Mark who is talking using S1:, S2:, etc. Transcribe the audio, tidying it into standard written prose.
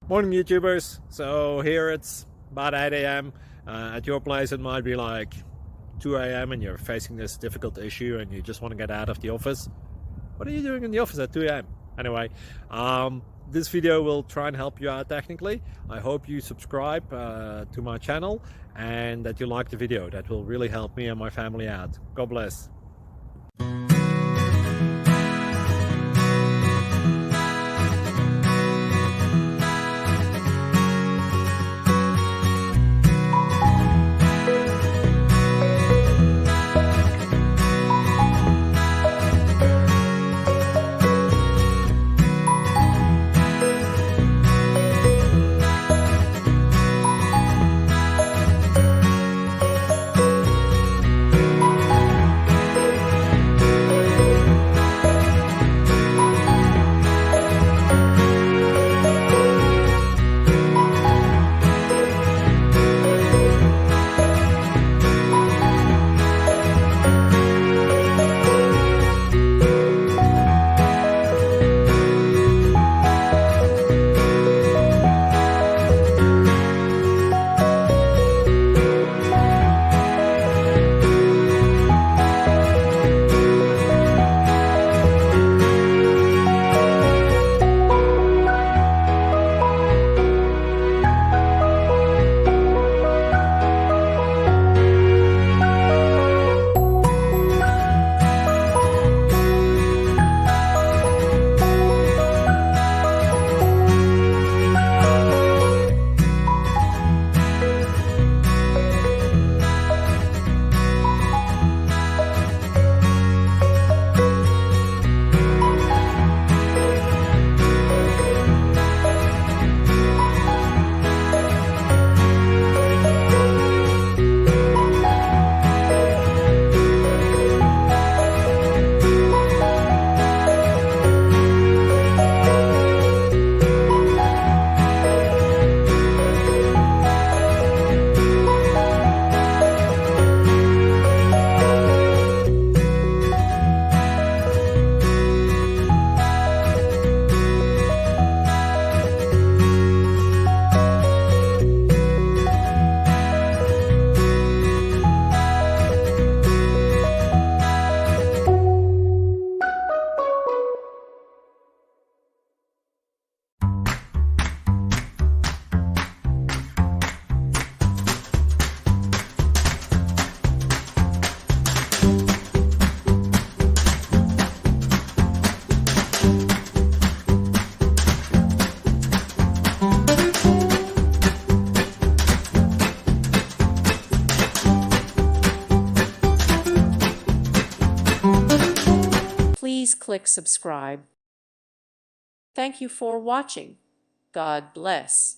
S1: Morning YouTubers. So here it's about 8 a.m. At your place it might be like 2 a.m. and you're facing this difficult issue and you just want to get out of the office. What are you doing in the office at 2 a.m.? Anyway, this video will try and help you out technically. I hope you subscribe to my channel and that you like the video. That will really help me and my family out. God bless.
S2: Please click subscribe. Thank you for watching. God bless.